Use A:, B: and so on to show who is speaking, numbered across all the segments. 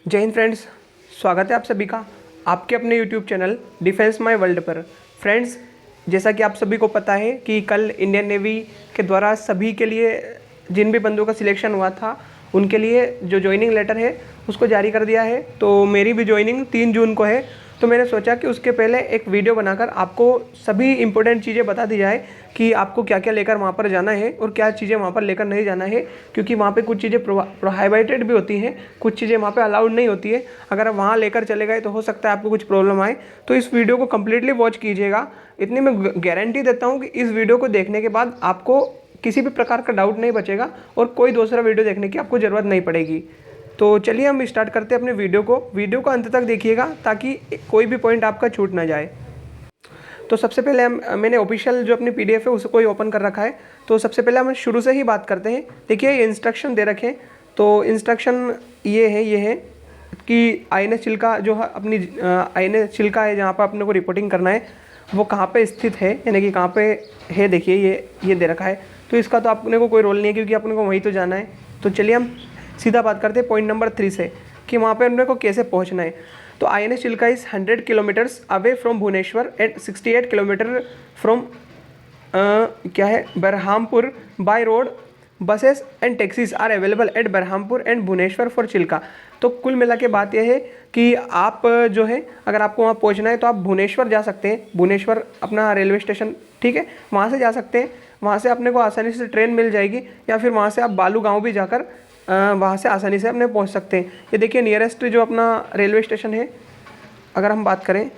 A: जय हिंद फ्रेंड्स, स्वागत है आप सभी का आपके अपने YouTube channel defence my world पर। फ्रेंड्स, जैसा कि आप सभी को पता है कि कल इंडियन नेवी के द्वारा सभी के लिए जिन भी बंदों का सिलेक्शन हुआ था उनके लिए जो ज्वाइनिंग लेटर है उसको जारी कर दिया है। तो मेरी भी ज्वाइनिंग 3 जून को है। तो मैंने सोचा कि उसके पहले एक वीडियो बनाकर आपको सभी इंपॉर्टेंट चीज़ें बता दी जाए कि आपको क्या क्या लेकर वहाँ पर जाना है और क्या चीज़ें वहाँ पर लेकर नहीं जाना है, क्योंकि वहाँ पे कुछ चीज़ें प्रोहाइबिटेड भी होती हैं, कुछ चीज़ें वहाँ पे अलाउड नहीं होती है। अगर आप वहाँ लेकर चले गए तो हो सकता है आपको कुछ प्रॉब्लम आए। तो इस वीडियो को कम्प्लीटली वॉच कीजिएगा। इतनी मैं गारंटी देता हूँ कि इस वीडियो को देखने के बाद आपको किसी भी प्रकार का डाउट नहीं बचेगा और कोई दूसरा वीडियो देखने की आपको ज़रूरत नहीं पड़ेगी। तो चलिए हम स्टार्ट करते हैं अपने वीडियो को अंत तक देखिएगा ताकि कोई भी पॉइंट आपका छूट ना जाए। तो सबसे पहले मैंने ऑफिशियल जो अपनी पीडीएफ है उसको ही ओपन कर रखा है। तो सबसे पहले हम शुरू से ही बात करते हैं। देखिए, ये इंस्ट्रक्शन दे रखे हैं। तो इंस्ट्रक्शन ये है कि आईएनएस चिल्का जो है अपनी आईएनएस चिल्का है जहाँ पर अपने को रिपोर्टिंग करना है वो कहाँ पे स्थित है, यानी कि कहाँ पे है। देखिए ये दे रखा है। तो इसका तो अपने को कोई रोल नहीं है क्योंकि अपने को वहीं तो जाना है। तो चलिए हम सीधा बात करते हैं पॉइंट नंबर 3 से कि वहाँ पे अपने को कैसे पहुँचना है। तो INS Chilka is 100 kilometres away from Bhubaneswar and 68 kilometre from क्या है Berhampur by road. Buses and taxis are available at Berhampur and Bhubaneswar for Chilka. तो कुल मिला के बात यह है कि आप जो है अगर आपको वहाँ पहुँचना है तो आप भुवनेश्वर जा सकते हैं। भुवनेश्वर अपना रेलवे स्टेशन, ठीक है, वहाँ से जा सकते हैं। वहाँ से अपने को आसानी से ट्रेन मिल जाएगी या फिर वहाँ से आप बालू गाँव भी जाकर वहाँ से आसानी से अपने पहुँच सकते हैं। ये देखिए नियरेस्ट जो अपना रेलवे स्टेशन है, अगर हम बात करें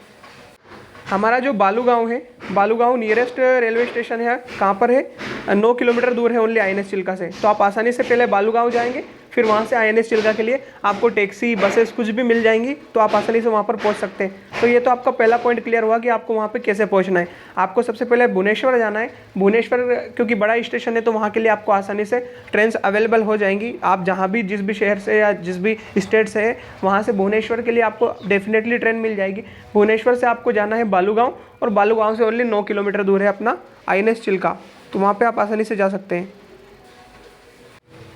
A: हमारा जो बालू गाँव है, बालू गाँव नियरेस्ट रेलवे स्टेशन है कहाँ पर है, 9 किलोमीटर दूर है ओनली आईएनएस चिल्का से। तो आप आसानी से पहले बालू गाँव जाएंगे, फिर वहाँ से आईएनएस चिल्का के लिए आपको टैक्सी बसेस कुछ भी मिल जाएंगी, तो आप आसानी से वहाँ पर पहुँच सकते हैं। तो ये तो आपका पहला पॉइंट क्लियर हुआ कि आपको वहाँ पे कैसे पहुँचना है। आपको सबसे पहले भुवनेश्वर जाना है। भुवनेश्वर क्योंकि बड़ा स्टेशन है तो वहाँ के लिए आपको आसानी से ट्रेन अवेलेबल हो जाएंगी। आप जहाँ भी जिस भी शहर से या जिस भी स्टेट से है वहाँ से भुवनेश्वर के लिए आपको डेफिनेटली ट्रेन मिल जाएगी। भुवनेश्वर से आपको जाना है बालू गाँव और बालू गाँव से ओनली 9 किलोमीटर दूर है अपना आईएनएस चिल्का। तो वहाँ पे आप आसानी से जा सकते हैं।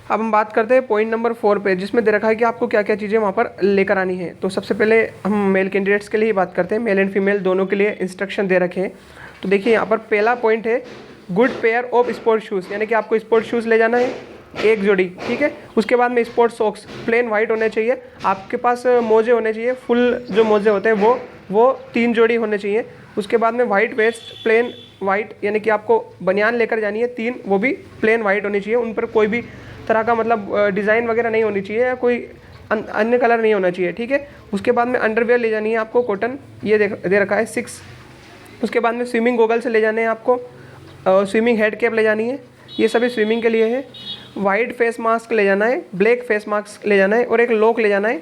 A: अब हम बात करते हैं पॉइंट नंबर 4 पे, जिसमें दे रखा है कि आपको क्या क्या चीज़ें वहाँ पर लेकर आनी है। तो सबसे पहले हम मेल कैंडिडेट्स के लिए ही बात करते हैं। मेल एंड फीमेल दोनों के लिए इंस्ट्रक्शन दे रखे हैं। तो देखिए यहाँ पर पहला पॉइंट है good pair of sport shoes, यानी कि आपको स्पोर्ट शूज़ ले जाना है 1 जोड़ी, ठीक है। उसके बाद में स्पोर्ट सॉक्स प्लेन वाइट होने चाहिए। आपके पास मोजे होने चाहिए, फुल जो मोजे होते हैं वो 3 जोड़ी होने चाहिए। उसके बाद में वाइट वेस्ट प्लेन वाइट, यानी कि आपको बनियान लेकर जानी है 3, वो भी प्लेन वाइट होनी चाहिए। उन पर कोई भी तरह का मतलब डिज़ाइन वगैरह नहीं होनी चाहिए या कोई अन्य कलर नहीं होना चाहिए, ठीक है। उसके बाद में अंडरवेयर ले जानी है आपको कॉटन, ये दे रखा है 6। उसके बाद में स्विमिंग गोगल्स ले जाने हैं आपको, स्विमिंग हेड कैप ले जानी है, ये सभी स्विमिंग के लिए है। वाइट फेस मास्क ले जाना है, ब्लैक फेस मास्क ले जाना है और एक लॉक ले जाना है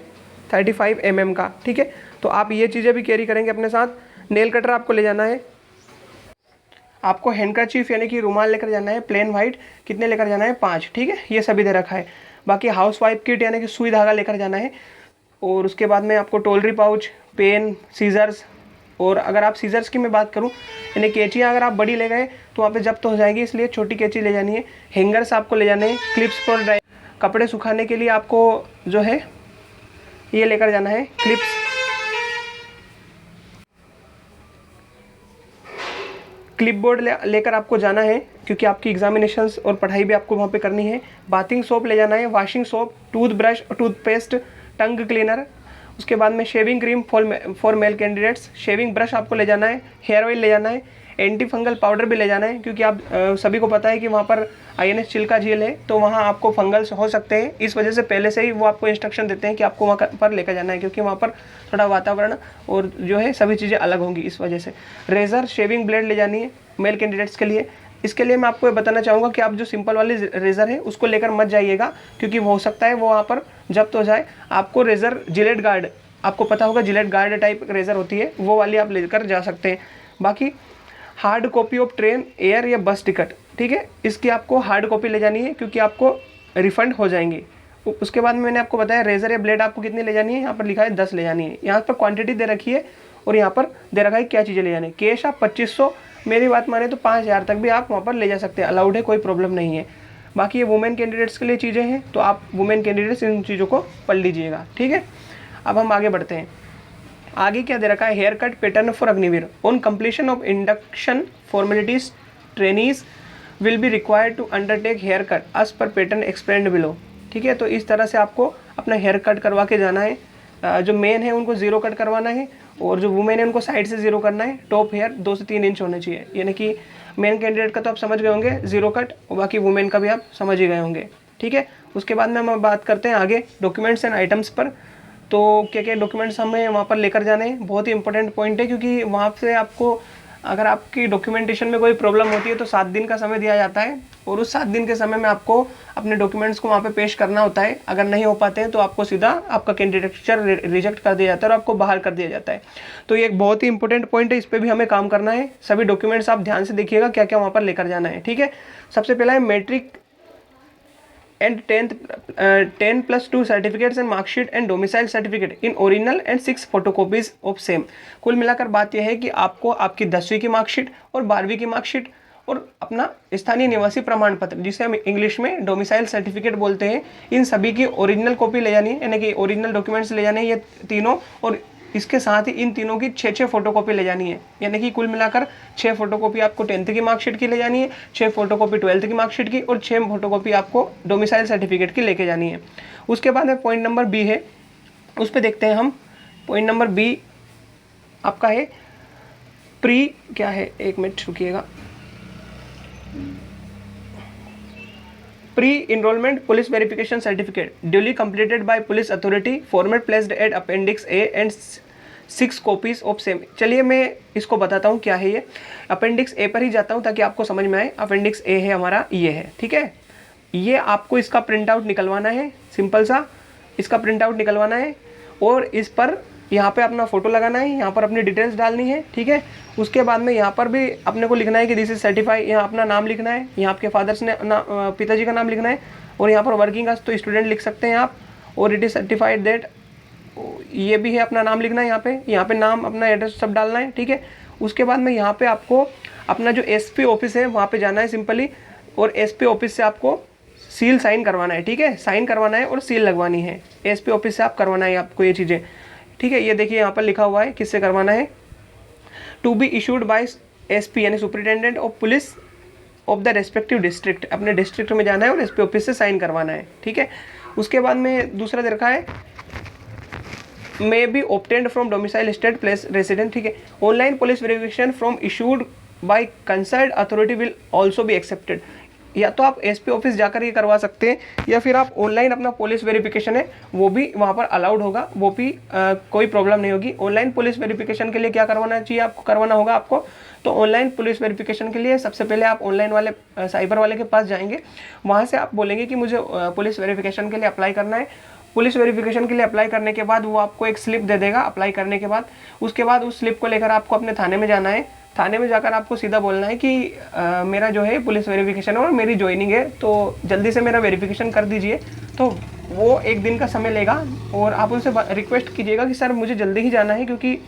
A: 35 mm का, ठीक है। तो आप ये चीज़ें भी कैरी करेंगे अपने साथ। नेल कटर आपको ले जाना है। आपको हैंडकरचीफ यानी कि रुमाल लेकर जाना है प्लेन वाइट, कितने लेकर जाना है 5, ठीक है। ये सभी दे रखा है। बाकी हाउस वाइफ किट यानी कि सुई धागा लेकर जाना है। और उसके बाद में आपको टोलरी पाउच, पेन, सीजर्स, और अगर आप सीजर्स की मैं बात करूं यानी कैंचियाँ अगर आप बड़ी ले गए तो वहाँ पे जब्त हो जाएगी, इसलिए छोटी कैंची ले जानी है। हैंगर्स आपको ले जाने हैं। क्लिप्स फॉर ड्राई, कपड़े सुखाने के लिए आपको जो है ये लेकर जाना है क्लिप्स। क्लिपबोर्ड लेकर आपको जाना है क्योंकि आपकी एग्जामिनेशंस और पढ़ाई भी आपको वहाँ पे करनी है। बाथिंग सोप ले जाना है, washing soap, toothbrush, toothpaste, tongue cleaner. उसके बाद में shaving cream for male candidates, shaving brush आपको ले जाना है, हेयर ऑयल ले जाना है, एंटी फंगल पाउडर भी ले जाना है क्योंकि आप सभी को पता है कि वहाँ पर आईएनएस चिल्का झील है तो वहाँ आपको फंगल्स हो सकते हैं। इस वजह से पहले से ही वो आपको इंस्ट्रक्शन देते हैं कि आपको वहाँ पर लेकर जाना है क्योंकि वहाँ पर थोड़ा वातावरण और जो है सभी चीज़ें अलग होंगी इस वजह से। रेज़र, शेविंग ब्लेड ले जानी है मेल कैंडिडेट्स के लिए। इसके लिए मैं आपको ये बताना चाहूँगा कि आप जो सिंपल वाली रेज़र है उसको लेकर मत जाइएगा क्योंकि हो सकता है वो वहाँ पर जब्त हो जाए। आपको रेज़र जिलेट गार्ड, आपको पता होगा जिलेट गार्ड टाइप रेज़र होती है, वो वाली आप लेकर जा सकते हैं। बाकी hard copy of train, air या बस टिकट, ठीक है, इसकी आपको हार्ड कॉपी ले जानी है क्योंकि आपको रिफंड हो जाएंगे। उसके बाद में मैंने आपको बताया रेज़र या ब्लेड आपको कितनी ले जानी है, यहाँ पर लिखा है 10 ले जानी है। यहाँ पर क्वांटिटी दे रखी है और यहाँ पर दे रखा है क्या चीज़ें ले जानी है। कैश आप 2500, मेरी बात माने तो 5000 तक भी आप वहाँ पर ले जा सकते हैं, अलाउड है, कोई प्रॉब्लम नहीं है। बाकी ये वुमेन कैंडिडेट्स के लिए चीज़ें हैं, तो आप वुमेन कैंडिडेट्स इन चीज़ों को पढ़ लीजिएगा, ठीक है। अब हम आगे बढ़ते हैं। आगे क्या दे रखा है, hair cut pattern for Agniveer. On completion of induction formalities trainees will be required to undertake hair cut as per pattern explained below, ठीक है। तो इस तरह से आपको अपना हेयर कट करवा के जाना है। जो मेन है उनको ज़ीरो कट करवाना है, और जो वुमेन है उनको साइड से ज़ीरो करना है। टॉप हेयर 2 से 3 इंच होने चाहिए, यानी कि मेन कैंडिडेट का तो आप समझ गए होंगे ज़ीरो कट, और बाकी वुमेन का भी आप समझ ही गए होंगे, ठीक है। उसके बाद में हम बात करते हैं आगे डॉक्यूमेंट्स एंड आइटम्स पर। तो क्या क्या डॉक्यूमेंट्स हमें वहाँ पर लेकर जाने हैं, बहुत ही इंपॉर्टेंट पॉइंट है, क्योंकि वहाँ से आपको अगर आपकी डॉक्यूमेंटेशन में कोई प्रॉब्लम होती है तो 7 दिन का समय दिया जाता है, और उस 7 दिन के समय में आपको अपने डॉक्यूमेंट्स को वहाँ पे पेश करना होता है। अगर नहीं हो पाते हैं तो आपको सीधा आपका कैंडिडेचर रिजेक्ट कर दिया जाता है और आपको बाहर कर दिया जाता है। तो ये एक बहुत ही इंपॉर्टेंट पॉइंट है, इस पर भी हमें काम करना है। सभी डॉक्यूमेंट्स आप ध्यान से देखिएगा क्या क्या वहाँ पर लेकर जाना है, ठीक है। सबसे पहला है matric and 10+2 certificates and marksheet and domicile certificate in original and 6 photocopies of same. कुल मिलाकर बात यह है कि आपको आपकी 10वीं की मार्कशीट और 12वीं की मार्कशीट और अपना स्थानीय निवासी प्रमाण पत्र, जिसे हम इंग्लिश में डोमिसाइल सर्टिफिकेट बोलते हैं, इन सभी की ओरिजिनल कॉपी ले जानी है, यानी कि ओरिजिनल डॉक्यूमेंट्स ले जाने हैं ये तीनों, और इसके साथ ही इन तीनों की 6 फोटोकॉपी ले जानी है। यानी कि कुल मिलाकर 6 फोटोकॉपी आपको 10th की मार्कशीट की ले जानी है, 6 फोटोकॉपी 12th की मार्कशीट की, और 6 फोटोकॉपी आपको डोमिसाइल सर्टिफिकेट की लेके जानी है। उसके बाद में पॉइंट नंबर बी है, उस पर देखते हैं हम। पॉइंट नंबर बी आपका है प्री, क्या है, एक मिनट रुकिएगा, pre enrollment police verification certificate duly completed by police authority, format placed at appendix A and 6 copies of same. चलिए मैं इसको बताता हूँ क्या है ये। अपेंडिक्स ए पर ही जाता हूँ ताकि आपको समझ में आए। अपेंडिक्स ए है हमारा, ये है, ठीक है। ये आपको इसका प्रिंट आउट निकलवाना है, सिंपल सा इसका प्रिंट आउट निकलवाना है, और इस पर यहाँ पे अपना फोटो लगाना है, यहाँ पर अपनी डिटेल्स डालनी है, ठीक है। उसके बाद में यहाँ पर भी अपने को लिखना है कि दिस इज सर्टिफाइड, यहाँ अपना नाम लिखना है, यहाँ आपके फादर्स ने पिताजी का नाम लिखना है, और यहाँ पर वर्किंग आज तो स्टूडेंट लिख सकते हैं आप, और इट इज सर्टिफाइड दैट, ये भी है, अपना नाम लिखना है यहाँ पे नाम, अपना एड्रेस सब डालना है, ठीक है। उसके बाद में यहाँ पे आपको अपना जो एसपी ऑफिस है वहाँ पे जाना है सिंपली, और एसपी ऑफिस से आपको सील साइन करवाना है, ठीक है। साइन करवाना है और सील लगवानी है, एसपी ऑफिस से आप करवाना है आपको ये चीज़ें, ठीक है। ये देखिए यहाँ पर लिखा हुआ है किससे करवाना है, to be issued by SP यानी superintendent of police of the respective district. अपने डिस्ट्रिक्ट में जाना है और एसपी ऑफिस से साइन करवाना है, ठीक है। उसके बाद में दूसरा दे रखा है may be obtained from domicile state place resident, ठीक है। Online police verification from issued by concerned authority will also be accepted. या तो आप एसपी ऑफिस जाकर ये करवा सकते हैं, या फिर आप ऑनलाइन अपना पुलिस वेरिफिकेशन है वो भी वहाँ पर अलाउड होगा, वो भी कोई प्रॉब्लम नहीं होगी। ऑनलाइन पुलिस वेरिफिकेशन के लिए क्या करवाना चाहिए, आपको करवाना होगा आपको, तो ऑनलाइन पुलिस वेरिफिकेशन के लिए सबसे पहले आप ऑनलाइन वाले साइबर वाले के पास जाएंगे, वहाँ से आप बोलेंगे कि मुझे पुलिस वेरिफिकेशन के लिए अप्लाई करना है। पुलिस वेरिफिकेशन के लिए अप्लाई करने के बाद वो आपको एक स्लिप दे देगा अप्लाई करने के बाद। उसके बाद उस स्लिप को लेकर आपको अपने थाने में जाना है। थाने में जाकर आपको सीधा बोलना है कि मेरा जो है पुलिस वेरिफिकेशन और मेरी ज्वाइनिंग है, तो जल्दी से मेरा वेरिफिकेशन कर दीजिए। तो वो 1 दिन का समय लेगा, और आप उनसे रिक्वेस्ट कीजिएगा कि सर मुझे जल्दी ही जाना है, क्योंकि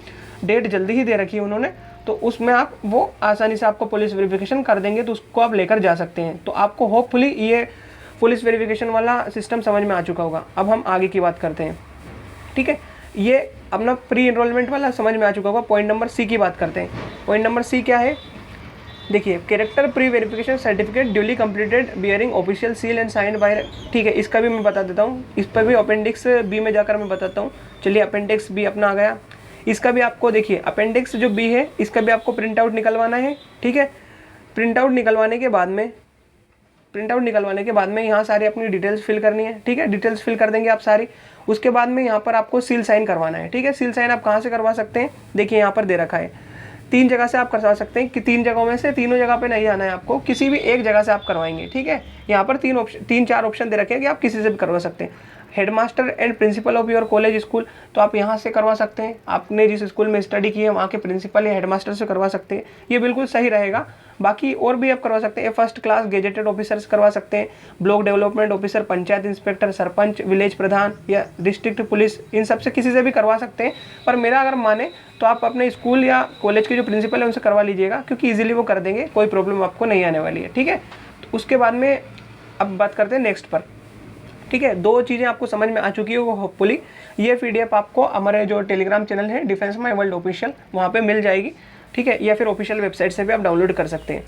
A: डेट जल्दी ही दे रखी है उन्होंने, तो उसमें आप वो आसानी से आपको पुलिस वेरिफिकेशन कर देंगे, तो उसको आप लेकर जा सकते हैं। तो आपको होपफुली ये पुलिस वेरिफिकेशन वाला सिस्टम समझ में आ चुका होगा। अब हम आगे की बात करते हैं, ठीक है। ये अपना प्री एनरोलमेंट वाला समझ में आ चुका होगा। पॉइंट नंबर सी की बात करते हैं। पॉइंट नंबर सी क्या है, देखिए, character pre verification certificate duly completed bearing official seal and signed by, ठीक है। इसका भी मैं बता देता हूँ, इस पर भी अपेंडिक्स बी में जाकर मैं बताता हूँ। चलिए, अपेंडिक्स बी अपना आ गया, इसका भी आपको देखिए, अपेंडिक्स जो बी है इसका भी आपको प्रिंट आउट निकलवाना है, ठीक है। प्रिंट आउट निकलवाने के बाद में यहाँ सारी अपनी डिटेल्स फिल करनी है, ठीक है। डिटेल्स फिल कर देंगे आप सारी। उसके बाद में यहाँ पर आपको सील साइन करवाना है, ठीक है। सील साइन आप कहाँ से करवा सकते हैं, देखिए यहाँ पर दे रखा है 3 जगह से आप करवा सकते हैं, कि 3 जगहों में से तीनों जगह पे नहीं जाना है आपको, किसी भी एक जगह से आप करवाएंगे, ठीक है। यहाँ पर 3-4 ऑप्शन दे रखे हैं कि आप किसी से भी करवा सकते हैं। Headmaster and principle of your college school, तो आप यहाँ से करवा सकते हैं, आपने जिस स्कूल में स्टडी की है वहाँ के प्रिंसिपल या हेडमास्टर से करवा सकते हैं, ये बिल्कुल सही रहेगा। बाकी और भी आप करवा सकते हैं, फर्स्ट क्लास गेजेटेड ऑफिसर्स करवा सकते हैं, block development officer, panchayat inspector, sarpanch, village प्रधान या डिस्ट्रिक्ट पुलिस, इन सब से किसी से भी करवा सकते हैं। पर मेरा अगर माने तो आप अपने स्कूल या कॉलेज के जो प्रिंसिपल है उनसे करवा लीजिएगा, क्योंकि ईजिली वो कर देंगे, कोई प्रॉब्लम आपको नहीं आने वाली है, ठीक है। तो उसके बाद में अब बात करते हैं नेक्स्ट पर। ठीक है, 2 चीज़ें आपको समझ में आ चुकी है वो होपफुली। ये पीडीएफ आपको हमारे जो टेलीग्राम चैनल है डिफेंस माई वर्ल्ड ऑफिशियल, वहाँ पे मिल जाएगी। ठीक है, या फिर ऑफिशियल वेबसाइट से भी आप डाउनलोड कर सकते हैं।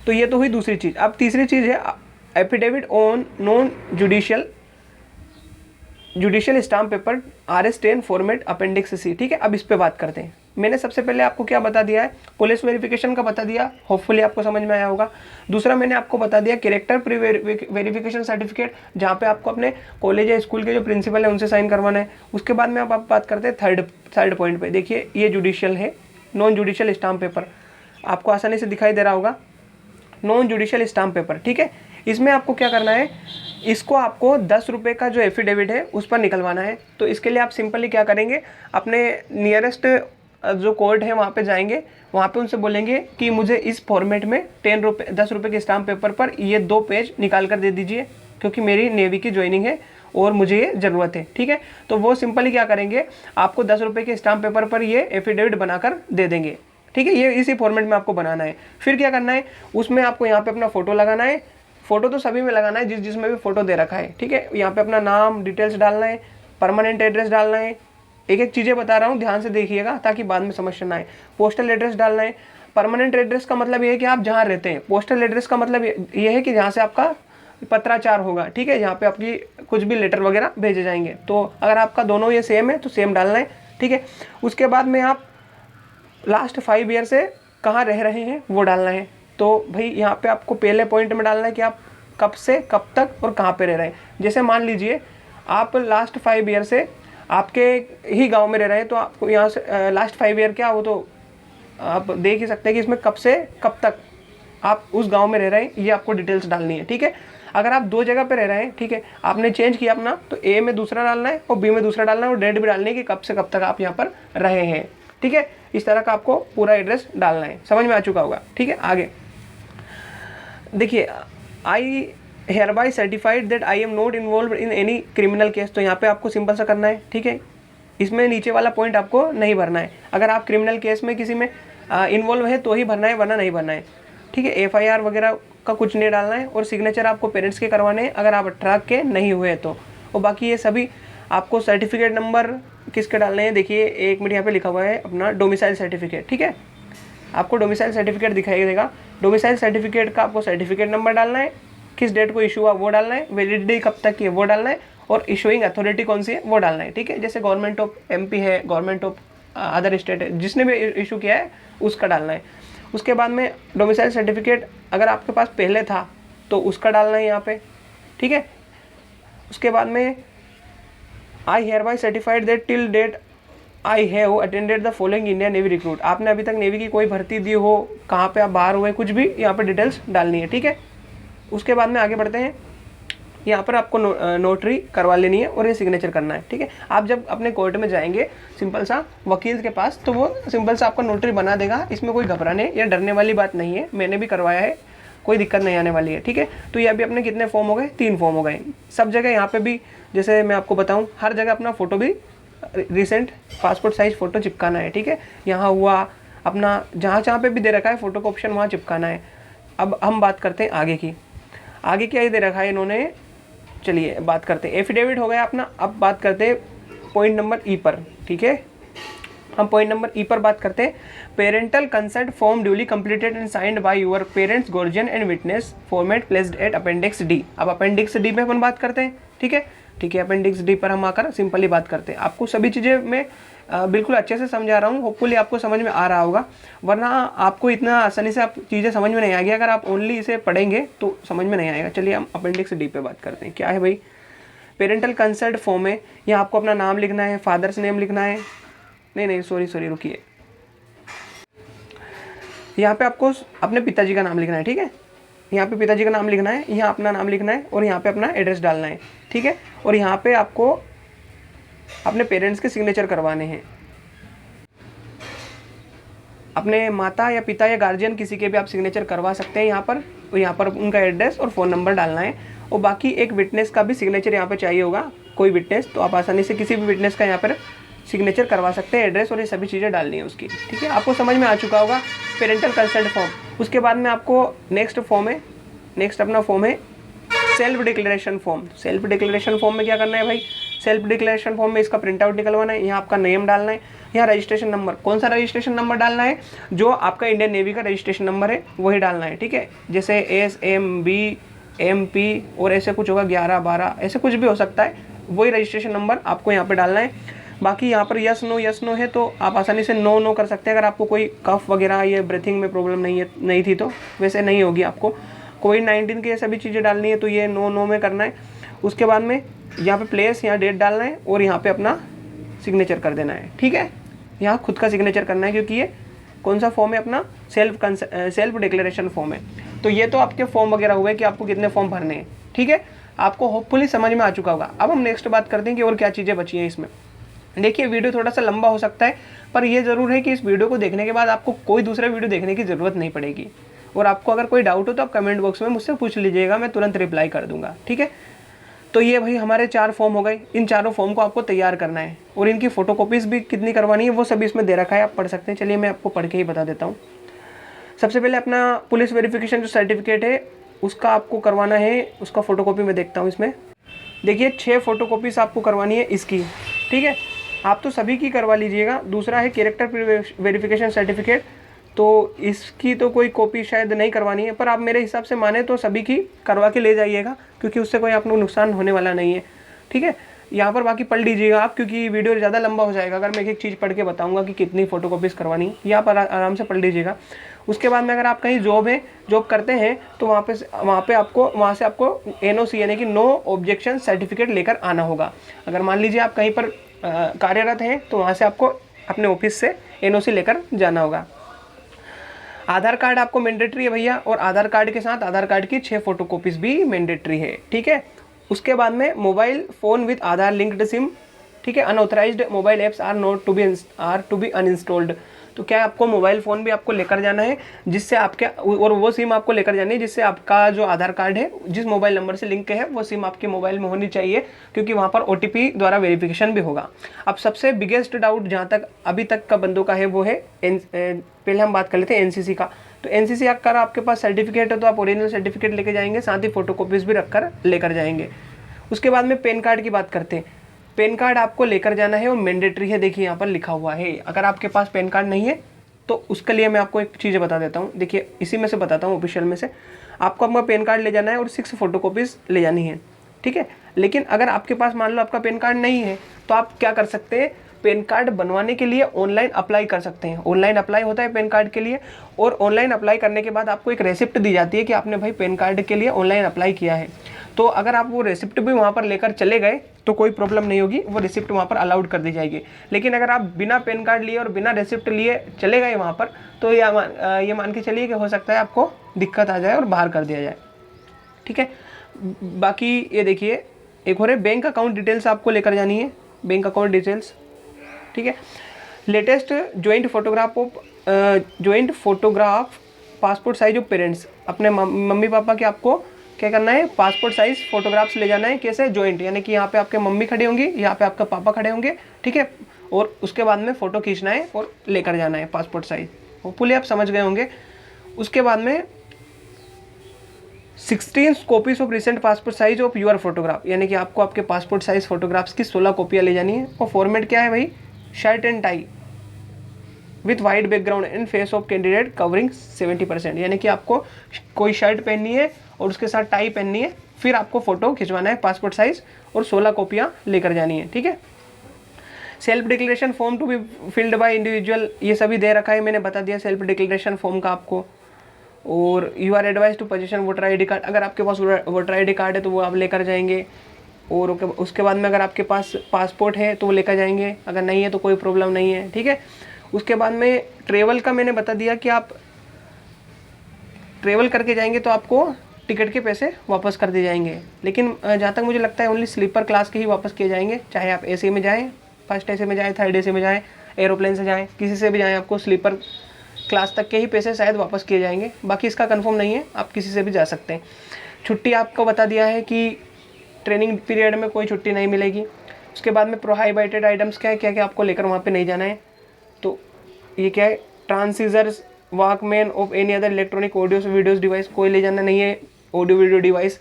A: तो ये तो हुई दूसरी चीज़। अब तीसरी चीज़ है affidavit on non judicial stamp paper RS-10 format appendix C। ठीक है, अब इस पे बात करते हैं। मैंने सबसे पहले आपको क्या बता दिया है, पुलिस वेरिफिकेशन का बता दिया, होपफुली आपको समझ में आया होगा। दूसरा मैंने आपको बता दिया कैरेक्टर प्री वेरिफिकेशन सर्टिफिकेट, जहाँ पे आपको अपने कॉलेज या स्कूल के जो प्रिंसिपल है उनसे साइन करवाना है। उसके बाद में अब आप बात करते हैं थर्ड पॉइंट पे। देखिए ये जुडिशियल है, नॉन जुडिशियल स्टाम्प पेपर आपको आसानी से दिखाई दे रहा होगा, नॉन जुडिशियल स्टाम्प पेपर। ठीक है, इसमें आपको क्या करना है, इसको आपको 10 रुपये का जो एफिडेविट है उस पर निकलवाना है। तो इसके लिए आप सिंपली क्या करेंगे, अपने नियरेस्ट जो कोर्ट है वहाँ पे जाएंगे, वहाँ पे उनसे बोलेंगे कि मुझे इस फॉर्मेट में 10 रुपये के स्टाम्प पेपर पर ये 2 पेज निकाल कर दे दीजिए, क्योंकि मेरी नेवी की ज्वाइनिंग है और मुझे ये ज़रूरत है। ठीक है, तो वो सिंपली क्या करेंगे, आपको 10 रुपये के स्टाम्प पेपर पर ये एफिडेविट बनाकर दे देंगे। ठीक है, ये इसी फॉर्मेट में आपको बनाना है। फिर क्या करना है, उसमें आपको यहाँ पे अपना फ़ोटो लगाना है। फ़ोटो तो सभी में लगाना है जिसमें भी फ़ोटो दे रखा है। ठीक है, यहाँ पे अपना नाम डिटेल्स डालना है, परमानेंट एड्रेस डालना है। एक एक चीज़ें बता रहा हूँ, ध्यान से देखिएगा ताकि बाद में समस्या ना आए। पोस्टल एड्रेस डालना है। परमानेंट एड्रेस का मतलब ये है कि आप जहाँ रहते हैं। पोस्टल एड्रेस का मतलब ये है कि जहाँ से आपका पत्राचार होगा। ठीक है, यहाँ पे आपकी कुछ भी लेटर वगैरह भेजे जाएंगे। तो अगर आपका दोनों ये सेम है तो सेम डालना है। ठीक है, उसके बाद में आप लास्ट 5 ईयर से कहाँ रह रहे हैं वो डालना है। तो भाई यहाँ पे आपको पहले पॉइंट में डालना है कि आप कब से कब तक और कहाँ पे रह रहे हैं। जैसे मान लीजिए आप लास्ट 5 ईयर से आपके ही गांव में रह रहे हैं, तो आपको यहाँ से लास्ट 5 ईयर क्या, वो तो आप देख ही सकते हैं कि इसमें कब से कब तक आप उस गांव में रह रहे हैं, ये आपको डिटेल्स डालनी है। ठीक है, अगर आप 2 जगह पे रह रहे हैं, ठीक है, आपने चेंज किया अपना, तो A में दूसरा डालना है और B में दूसरा डालना है, और डेट भी डालनी है कि कब से कब तक आप यहाँ पर रहे हैं। ठीक है, इस तरह का आपको पूरा एड्रेस डालना है। समझ में आ चुका होगा। ठीक है, आगे देखिए, आई hereby certified that I am not involved in any criminal case। तो यहाँ पे आपको सिंपल सा करना है। ठीक है, इसमें नीचे वाला पॉइंट आपको नहीं भरना है। अगर आप क्रिमिनल केस में किसी में इन्वॉल्व है तो ही भरना है, वरना नहीं भरना है। ठीक है, FIR वगैरह का कुछ नहीं डालना है, और सिग्नेचर आपको पेरेंट्स के करवाने हैं अगर आप 18 के नहीं हुए तो। और बाकी ये सभी आपको सर्टिफिकेट नंबर किसके डालने हैं, देखिए 1 मिनट यहाँ पे लिखा हुआ है अपना डोमिसाइल सर्टिफिकेट। ठीक है, आपको डोमिसाइल सर्टिफिकेट दिखाई देगा। डोमिसाइल सर्टिफिकेट का आपको सर्टिफिकेट नंबर डालना है, किस डेट को इशू हुआ वो डालना है, वैलिडिटी कब तक की है वो डालना है, और इशूइंग अथॉरिटी कौन सी है वो डालना है। ठीक है, जैसे गवर्नमेंट ऑफ MP है, गवर्नमेंट ऑफ अदर स्टेट है, जिसने भी इशू किया है उसका डालना है। उसके बाद में डोमिसाइल सर्टिफिकेट अगर आपके पास पहले था तो उसका डालना है यहाँ पे। ठीक है, उसके बाद में I hereby certified that till date I have attended the following Indian Navy recruit. आपने अभी तक नेवी की कोई भर्ती दी हो, कहाँ पे आप बाहर हुए, कुछ भी यहाँ पे डिटेल्स डालनी है। ठीक है, उसके बाद में आगे बढ़ते हैं। यहाँ पर आपको नोटरी करवा लेनी है और ये सिग्नेचर करना है। ठीक है, आप जब अपने कोर्ट में जाएंगे सिंपल सा वकील के पास, तो वो सिंपल सा आपका नोटरी बना देगा। इसमें कोई घबराने या डरने वाली बात नहीं है, मैंने भी करवाया है, कोई दिक्कत नहीं आने वाली है। ठीक है, तो ये अभी अपने कितने फॉर्म हो गए, 3 फॉर्म हो गए। सब जगह यहाँ पे भी जैसे मैं आपको बताऊँ, हर जगह अपना फ़ोटो भी रिसेंट पासपोर्ट साइज़ फ़ोटो चिपकाना है। ठीक है, यहाँ हुआ अपना जहाँ पे भी दे रखा है फ़ोटो का ऑप्शन वहाँ चिपकाना है। अब हम बात करते हैं आगे की। आगे क्या दे रखा है इन्होंने, चलिए बात करते हैं। एफिडेविट हो गया अपना। अब बात करते हैं पॉइंट नंबर E पर। ठीक है, हम पॉइंट नंबर E पर बात करते हैं। Parental consent form duly completed and signed by your parents, guardian and witness, format placed at appendix D। अब अपेंडिक्स D में अपन बात करते हैं। ठीक है, अपेंडिक्स D पर हम आकर सिंपली बात करते हैं। आपको सभी चीज़ें मैं बिल्कुल अच्छे से समझा रहा हूँ, होपफुली आपको समझ में आ रहा होगा, वरना आपको इतना आसानी से आप चीज़ें समझ में नहीं आएगी। अगर आप ओनली इसे पढ़ेंगे तो समझ में नहीं आएगा। चलिए हम अपेंडिक्स D पे बात करते हैं। क्या है भाई, पेरेंटल कंसेंट फॉर्म है। यहाँ आपको अपना नाम लिखना है, फादर्स नेम लिखना है, नहीं सॉरी रुकिए, यहाँ पे आपको अपने पिताजी का नाम लिखना है। ठीक है, यहाँ पे पिताजी का नाम लिखना है, यहाँ अपना नाम लिखना है, और यहाँ पे अपना एड्रेस डालना है। ठीक है, और यहाँ पे आपको अपने पेरेंट्स के सिग्नेचर करवाने हैं। अपने माता या पिता या गार्जियन किसी के भी आप सिग्नेचर करवा सकते हैं यहाँ पर, और यहाँ पर उनका एड्रेस और फ़ोन नंबर डालना है। और बाकी एक विटनेस का भी सिग्नेचर यहाँ पर चाहिए होगा, कोई विटनेस, तो आप आसानी से किसी भी विटनेस का यहाँ पर सिग्नेचर करवा सकते हैं, एड्रेस और ये सभी चीज़ें डालनी है उसकी। ठीक है, आपको समझ में आ चुका होगा पेरेंटल कंसेंट फॉर्म। उसके बाद में आपको नेक्स्ट अपना फॉर्म है self declaration form. Self declaration form में क्या करना है भाई, सेल्फ डिक्लेरेशन फॉर्म में इसका प्रिंट आउट निकलवाना है, यहाँ आपका नेम डालना है, यहाँ रजिस्ट्रेशन नंबर, कौन सा रजिस्ट्रेशन नंबर डालना है, जो आपका इंडियन नेवी का रजिस्ट्रेशन नंबर है वही डालना है, ठीक है। जैसे SMB MP और ऐसे कुछ होगा 11 12 ऐसे कुछ भी हो सकता है, वही रजिस्ट्रेशन नंबर आपको यहाँ पे डालना है। बाकी यहाँ पर यस नो है तो आप आसानी से नो कर सकते हैं। अगर आपको कोई कफ वगैरह या ब्रीथिंग में प्रॉब्लम नहीं थी तो वैसे नहीं होगी, आपको कोविड-19 की ये सभी चीज़ें डालनी है तो ये नो में करना है। उसके बाद में यहाँ पे प्लेस, यहाँ डेट डालना है और यहाँ पे अपना सिग्नेचर कर देना है, ठीक है। यहाँ खुद का सिग्नेचर करना है क्योंकि ये कौन सा फॉर्म है, अपना सेल्फ डिक्लेरेशन फॉर्म है। तो ये तो आपके फॉर्म वगैरह हुए कि आपको कितने फॉर्म भरने हैं, ठीक है। आपको होपफुली समझ में आ चुका होगा। अब हम नेक्स्ट बात करते हैं कि और क्या चीज़ें बची हैं इसमें। देखिए वीडियो थोड़ा सा लंबा हो सकता है, पर ये ज़रूर है कि इस वीडियो को देखने के बाद आपको कोई दूसरा वीडियो देखने की ज़रूरत नहीं पड़ेगी। और आपको अगर कोई डाउट हो तो आप कमेंट बॉक्स में मुझसे पूछ लीजिएगा, मैं तुरंत रिप्लाई कर दूंगा, ठीक है। तो ये भाई हमारे 4 फॉर्म हो गए। इन चारों फॉर्म को आपको तैयार करना है और इनकी फ़ोटोकॉपीज़ भी कितनी करवानी है वो सभी इसमें दे रखा है, आप पढ़ सकते हैं। चलिए मैं आपको पढ़ के ही बता देता हूँ। सबसे पहले अपना पुलिस वेरिफिकेशन जो सर्टिफिकेट है उसका आपको करवाना है, उसका फ़ोटोकॉपी मैं देखता हूँ इसमें। देखिए 6 फ़ोटोकॉपीज़ आपको करवानी है इसकी, ठीक है। आप तो सभी की करवा लीजिएगा। दूसरा है कैरेक्टर वेरिफिकेशन सर्टिफिकेट, तो इसकी तो कोई कॉपी शायद नहीं करवानी है, पर आप मेरे हिसाब से माने तो सभी की करवा के ले जाइएगा क्योंकि उससे कोई आपको नुकसान होने वाला नहीं है, ठीक है। यहाँ पर बाकी पढ़ लीजिएगा आप क्योंकि वीडियो ज़्यादा लंबा हो जाएगा अगर मैं एक एक चीज़ पढ़ के बताऊँगा कि कितनी फ़ोटोकॉपीज़ करवानी है। यहाँ पर आराम से पढ़ लीजिएगा। उसके बाद में अगर आप कहीं जॉब करते हैं तो वहाँ से आपको NOC यानी कि नो ऑब्जेक्शन सर्टिफिकेट लेकर आना होगा। अगर मान लीजिए आप कहीं पर कार्यरत हैं तो वहाँ से आपको अपने ऑफिस से NOC लेकर जाना होगा। आधार कार्ड आपको मैंडेटरी है भैया, और आधार कार्ड के साथ आधार कार्ड की 6 फोटोकॉपीज़ भी मैंडेटरी है, ठीक है। उसके बाद में mobile phone with Aadhaar linked SIM, ठीक है। Unauthorised mobile apps are to be uninstalled. तो क्या आपको मोबाइल फ़ोन भी आपको लेकर जाना है जिससे आपके, और वो सिम आपको लेकर जानी है जिससे आपका जो आधार कार्ड है जिस मोबाइल नंबर से लिंक है वो सिम आपके मोबाइल में होनी चाहिए क्योंकि वहाँ पर OTP द्वारा वेरिफिकेशन भी होगा। अब सबसे बिगेस्ट डाउट जहाँ तक अभी तक का बंदों का है वो है पहले हम बात कर लेते हैं NCC का। तो NCC अगर आपके पास सर्टिफिकेट है तो आप ओरिजिनल सर्टिफिकेट लेके जाएंगे, साथ ही फोटोकॉपीज़ भी रखकर लेकर जाएंगे। उसके बाद में पैन कार्ड की बात करते हैं। पैन कार्ड आपको लेकर जाना है और मैंडेटरी है, देखिए यहाँ पर लिखा हुआ है। अगर आपके पास पैन कार्ड नहीं है तो उसके लिए मैं आपको एक चीज़ बता देता हूँ। देखिए इसी में से बताता हूँ, ऑफिशियल में से आपको अपना पैन कार्ड ले जाना है और 6 फोटोकॉपीज़ ले जानी है, ठीक है। लेकिन अगर आपके पास मान लो आपका पैन कार्ड नहीं है तो आप क्या कर सकते हैं, पैन कार्ड बनवाने के लिए ऑनलाइन अप्लाई कर सकते हैं। ऑनलाइन अप्लाई होता है पैन कार्ड के लिए, और ऑनलाइन अप्लाई करने के बाद आपको एक रेसिप्ट दी जाती है कि आपने भाई पैन कार्ड के लिए ऑनलाइन अप्लाई किया है। तो अगर आप वो रेसिप्ट भी वहाँ पर लेकर चले गए तो कोई प्रॉब्लम नहीं होगी, वो रिसिप्ट वहाँ पर अलाउड कर दी जाएगी। लेकिन अगर आप बिना पैन कार्ड लिए और बिना रेसिप्ट लिए चले गए वहाँ पर तो ये मान के चलिए कि हो सकता है आपको दिक्कत आ जाए और बाहर कर दिया जाए, ठीक है। बाकी ये देखिए एक और है बैंक अकाउंट डिटेल्स आपको लेकर जानी है, बैंक अकाउंट डिटेल्स, ठीक है। Latest joint photograph passport size of parents, अपने मम्मी पापा के आपको क्या करना है, पासपोर्ट साइज फोटोग्राफ्स ले जाना है। कैसे, जॉइंट, यानी कि यहाँ पे आपके मम्मी खड़े होंगी, यहाँ पे आपका पापा खड़े होंगे, ठीक है। और उसके बाद में फ़ोटो खींचना है और लेकर जाना है पासपोर्ट साइज। होपफुली आप समझ गए होंगे। उसके बाद में 16 copies of recent passport size of your photograph, यानी कि आपको आपके पासपोर्ट साइज फोटोग्राफ्स की 16 कॉपियाँ ले जानी है। और फॉर्मेट क्या है भाई, shirt and tie with white background and face of candidate covering 70%, यानी कि आपको कोई शर्ट पहननी है और उसके साथ टाई पहननी है, फिर आपको फ़ोटो खिंचवाना है पासपोर्ट साइज और 16 कॉपियाँ लेकर जानी है, ठीक है। Self declaration form to be filled by individual, ये सभी दे रखा है, मैंने बता दिया सेल्फ डिक्लेरेशन फॉर्म का आपको। और you are advise to position voter ID card, अगर आपके पास वोटर ID कार्ड है तो वो आप लेकर जाएंगे। और उसके बाद में अगर आपके पास पासपोर्ट है तो वो लेकर जाएंगे, अगर नहीं है तो कोई प्रॉब्लम नहीं है, ठीक है। उसके बाद में ट्रेवल का मैंने बता दिया कि आप ट्रेवल करके जाएंगे तो आपको टिकट के पैसे वापस कर दिए जाएंगे, लेकिन जहाँ तक मुझे लगता है ओनली स्लीपर क्लास के ही वापस किए जाएंगे। चाहे आप AC में जाएँ, फर्स्ट AC में जाएँ, थर्ड AC में जाएँ, एरोप्लेन से जाएँ, किसी से भी जाएँ, आपको स्लीपर क्लास तक के ही पैसे शायद वापस किए जाएंगे। बाकी इसका कंफर्म नहीं है, आप किसी से भी जा सकते हैं। छुट्टी आपको बता दिया है कि ट्रेनिंग पीरियड में कोई छुट्टी नहीं मिलेगी। उसके बाद में प्रोहाइबिटेड आइटम्स क्या है, क्या क्या आपको लेकर वहाँ पे नहीं जाना है। तो ये क्या है, transistors Walkman of any other electronic audio videos device, कोई ले जाना नहीं है audio video device.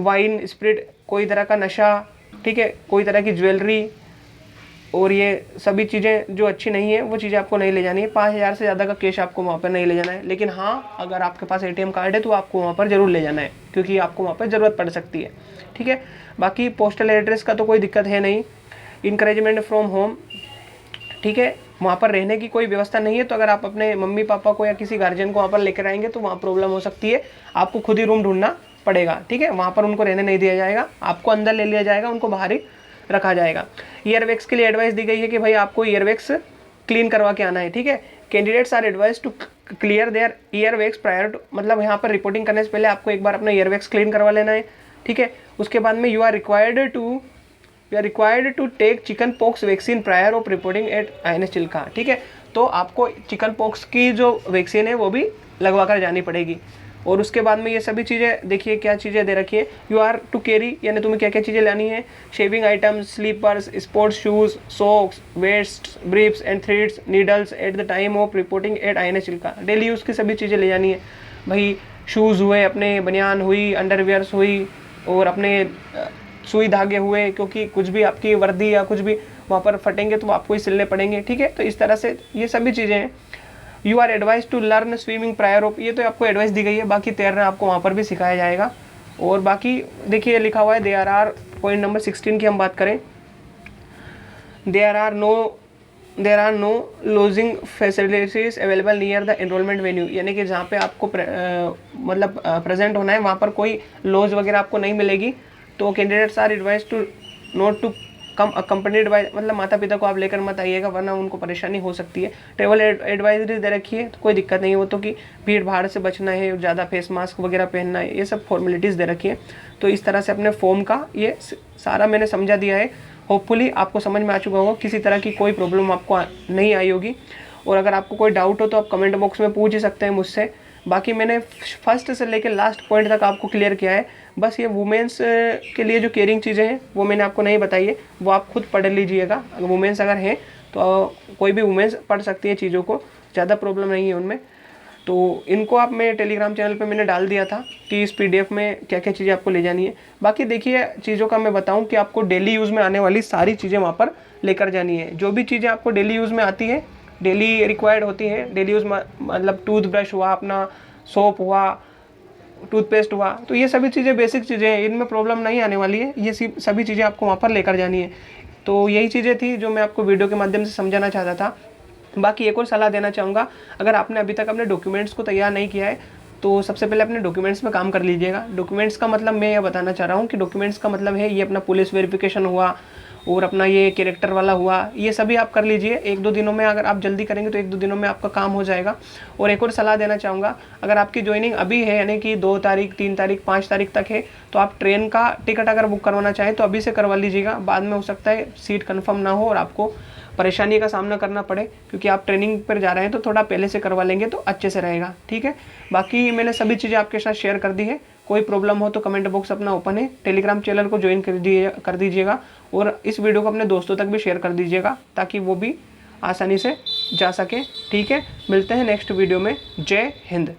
A: Wine, spirit, कोई तरह का नशा, ठीक है, कोई तरह की ज्वेलरी और ये सभी चीज़ें जो अच्छी नहीं है वो चीज़ें आपको नहीं ले जानी है। 5,000 से ज़्यादा का कैश आपको वहाँ पर नहीं ले जाना है। लेकिन हाँ, अगर आपके पास ATM कार्ड है तो आपको वहाँ पर ज़रूर ले जाना है, क्योंकि आपको वहाँ पर ज़रूरत पड़ सकती है, ठीक है। बाकी पोस्टल एड्रेस का तो कोई दिक्कत है नहीं। इनकरेजमेंट फ्रॉम होम, ठीक है, वहाँ पर रहने की कोई व्यवस्था नहीं है। तो अगर आप अपने मम्मी पापा को या किसी गार्जियन को वहाँ पर लेकर आएंगे तो वहाँ प्रॉब्लम हो सकती है, आपको खुद ही रूम ढूंढना पड़ेगा, ठीक है। वहाँ पर उनको रहने नहीं दिया जाएगा, आपको अंदर ले लिया जाएगा, उनको बाहर ही रखा जाएगा। ईयरवैक्स के लिए एडवाइस दी गई है कि भाई आपको ईयरवैक्स क्लीन करवा के आना है, ठीक है। Candidates are advise to clear their earwax prior to, मतलब यहाँ पर रिपोर्टिंग करने से पहले आपको एक बार अपना ईयरवैक्स क्लीन करवा लेना है, ठीक है। उसके बाद में you are required to take chicken pox vaccine prior of reporting at INS Chilka, ठीक है। तो आपको चिकन पॉक्स की जो वैक्सीन है वो भी लगवा कर जानी पड़ेगी। और उसके बाद में ये सभी चीज़ें देखिए क्या चीज़ें दे रखी है। यू आर टू कैरी, यानी तुम्हें क्या क्या चीज़ें लानी है। Shaving items, slippers, sports shoes, socks, vest, briefs and threads, needles at the time of reporting at INS Chilka. Daily use की सभी चीज़ें ले जानी है भाई। शूज़ हुए अपने, बनियान हुई, अंडरवियर्स हुई, और अपने सुई धागे हुए, क्योंकि कुछ भी आपकी वर्दी या कुछ भी वहाँ पर फटेंगे तो आपको ही सिलने पड़ेंगे, ठीक है। तो इस तरह से ये सभी चीज़ें हैं। You are advise to learn swimming prior of, ये तो आपको एडवाइस दी गई है। बाकी तैरना आपको वहाँ पर भी सिखाया जाएगा। और बाकी देखिए लिखा हुआ है देयर आर, पॉइंट नंबर 16 की हम बात करें, there are no lodging facilities available near the enrolment venue, यानी कि जहाँ पे आपको मतलब प्रेजेंट होना है वहाँ पर कोई लॉज वगैरह आपको नहीं मिलेगी। तो candidates are advise to not to come accompanied by, मतलब माता पिता को आप लेकर मत आइएगा वरना उनको परेशानी हो सकती है। ट्रेवल एडवाइजरी दे रखी है, तो कोई दिक्कत नहीं है वो तो, कि भीड़ भाड़ से बचना है, ज़्यादा फेस मास्क वगैरह पहनना है, ये सब फॉर्मेलिटीज़ दे रखी है। तो इस तरह से अपने फॉर्म का ये सारा मैंने समझा दिया है। होपफुली आपको समझ में आ चुका होगा, किसी तरह की कोई प्रॉब्लम आपको नहीं आई होगी। और अगर आपको कोई डाउट हो तो आप कमेंट बॉक्स में पूछ ही सकते हैं मुझसे। बाकी मैंने फर्स्ट से लेकर लास्ट पॉइंट तक आपको क्लियर किया है। बस ये वुमेंस के लिए जो केयरिंग चीज़ें हैं वो मैंने आपको नहीं बताई है, वो आप खुद पढ़ लीजिएगा। वुमेंस अगर हैं तो कोई भी वुमेंस पढ़ सकती है चीज़ों को, ज़्यादा प्रॉब्लम नहीं है उनमें। तो इनको आप मैं टेलीग्राम चैनल पे मैंने डाल दिया था कि इस PDF में क्या क्या चीज़ें आपको ले जानी है। बाकी देखिए चीज़ों का मैं बताऊं कि आपको डेली यूज़ में आने वाली सारी चीज़ें वहाँ पर लेकर जानी है। जो भी चीज़ें आपको डेली यूज़ में आती है, डेली रिक्वायर्ड होती हैं, डेली यूज़ मतलब टूथब्रश हुआ, अपना सोप हुआ, टूथपेस्ट हुआ, तो ये सभी चीज़ें बेसिक चीज़ें हैं, इनमें प्रॉब्लम नहीं आने वाली है। ये सभी चीज़ें आपको वहाँ पर लेकर जानी है। तो यही चीज़ें थी जो मैं आपको वीडियो के माध्यम से समझाना चाहता था। बाकी एक और सलाह देना चाहूँगा, अगर आपने अभी तक अपने डॉक्यूमेंट्स को तैयार नहीं किया है तो सबसे पहले अपने डॉक्यूमेंट्स में काम कर लीजिएगा। डॉक्यूमेंट्स का मतलब मैं ये बताना चाह रहा हूँ कि डॉक्यूमेंट्स का मतलब है ये अपना पुलिस वेरिफिकेशन हुआ और अपना ये कैरेक्टर वाला हुआ, ये सभी आप कर लीजिए 1-2 दिनों में। अगर आप जल्दी करेंगे तो 1-2 दिनों में आपका काम हो जाएगा। और एक और सलाह देना चाहूँगा, अगर आपकी ज्वाइनिंग अभी है, यानी कि 2 तारीख, 3 तारीख, 5 तारीख तक है, तो आप ट्रेन का टिकट अगर बुक करवाना चाहें तो अभी से करवा लीजिएगा। बाद में हो सकता है सीट कन्फर्म ना हो और आपको परेशानी का सामना करना पड़े, क्योंकि आप ट्रेनिंग पर जा रहे हैं तो थोड़ा पहले से करवा लेंगे तो अच्छे से रहेगा, ठीक है। बाकी मैंने सभी चीज़ें आपके साथ शेयर कर दी है। कोई प्रॉब्लम हो तो कमेंट बॉक्स अपना ओपन है, टेलीग्राम चैनल को ज्वाइन कर दीजिएगा और इस वीडियो को अपने दोस्तों तक भी शेयर कर दीजिएगा ताकि वो भी आसानी से जा सके, ठीक है। मिलते हैं नेक्स्ट वीडियो में। जय हिंद।